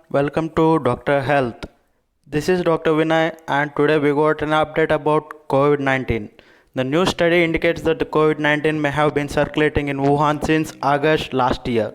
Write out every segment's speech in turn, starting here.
Welcome to Dr. Health. This is Dr. Vinay, and today we got an update about COVID 19. The new study indicates that the COVID 19 may have been circulating in Wuhan since August last year.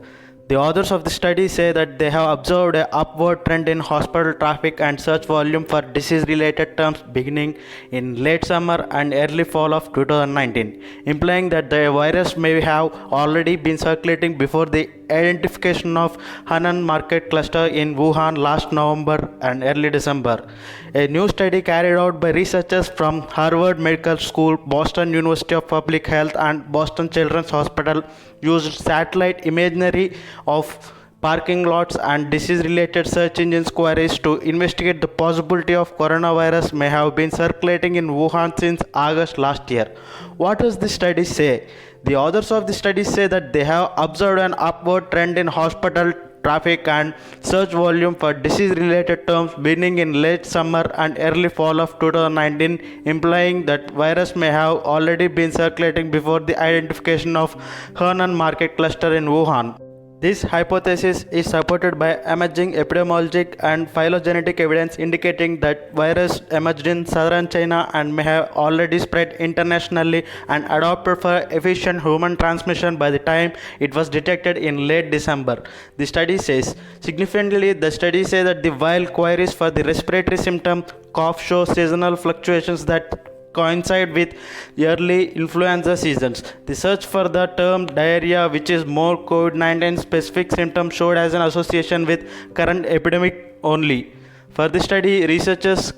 The authors of the study say that they have observed an upward trend in hospital traffic and search volume for disease related terms beginning in late summer and early fall of 2019, implying that the virus may have already been circulating before the identification of Henan market cluster in Wuhan last November and early December. A new study carried out by researchers from Harvard Medical School, Boston University of Public Health, and Boston Children's Hospital used satellite imagery of parking lots and disease related search engines queries to investigate the possibility of coronavirus may have been circulating in Wuhan since August last year. What does the study say? The authors of the study say that they have observed an upward trend in hospital traffic and search volume for disease related terms beginning in late summer and early fall of 2019, implying that virus may have already been circulating before the identification of Henan market cluster in Wuhan. This hypothesis is supported by emerging epidemiologic and phylogenetic evidence indicating that virus emerged in southern China and may have already spread internationally and adopted for efficient human transmission by the time it was detected in late December. The study says. Significantly, the study says that while queries for the respiratory symptom cough show seasonal fluctuations that coincide with early influenza seasons. The search for the term diarrhea, which is more COVID-19 specific symptom, showed as an association with current epidemic only. For the study, researchers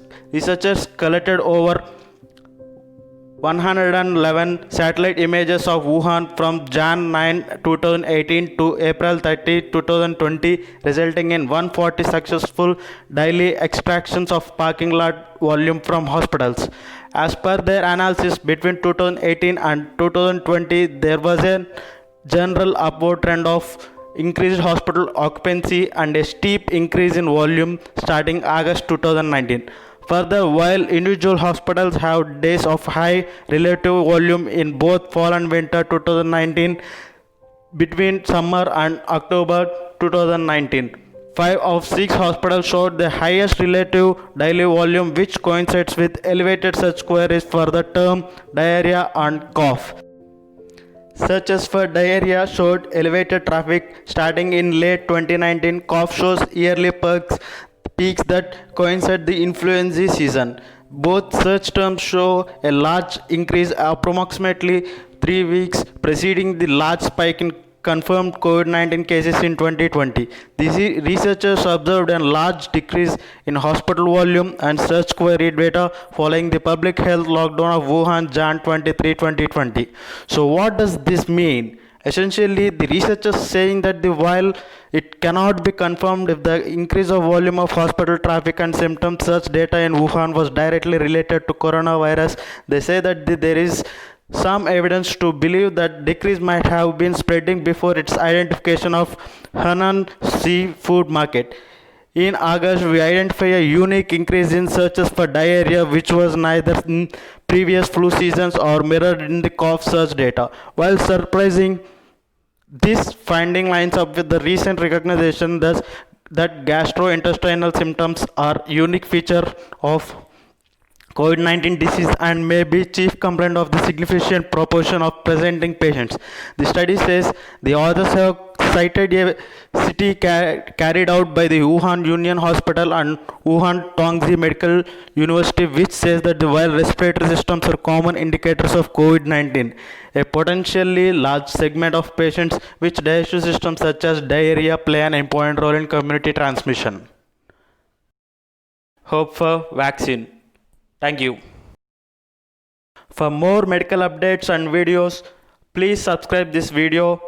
collected over 111 satellite images of Wuhan from Jan 9, 2018 to April 30, 2020, resulting in 140 successful daily extractions of parking lot volume from hospitals. As per their analysis, between 2018 and 2020, there was a general upward trend of increased hospital occupancy and a steep increase in volume starting August 2019. Further, while individual hospitals have days of high relative volume in both fall and winter 2019, between summer and October 2019, 5 of 6 hospitals showed the highest relative daily volume, which coincides with elevated search queries for the term diarrhea and cough. Searches for diarrhea showed elevated traffic starting in late 2019. Cough shows yearly peaks that coincide the influenza season. Both search terms show a large increase approximately 3 weeks preceding the large spike in confirmed COVID-19 cases in 2020. These researchers observed a large decrease in hospital volume and search query data following the public health lockdown of Wuhan Jan 23, 2020. So what does this mean? Essentially, the researchers saying that while it cannot be confirmed if the increase of volume of hospital traffic and symptom search data in Wuhan was directly related to coronavirus, they say that there is some evidence to believe that decrease might have been spreading before its identification of Henan seafood market. In August, we identified a unique increase in searches for diarrhea, which was neither in previous flu seasons or mirrored in the cough search data. While surprising, this finding lines up with the recent recognition that gastrointestinal symptoms are unique feature of COVID-19 disease and may be chief complaint of the significant proportion of presenting patients. The study says the authors have cited a study carried out by the Wuhan Union Hospital and Wuhan Tongji Medical University, which says that while respiratory systems are common indicators of COVID-19, a potentially large segment of patients with digestive systems such as diarrhea play an important role in community transmission. Hope for vaccine. Thank you. For more medical updates and videos, please subscribe this video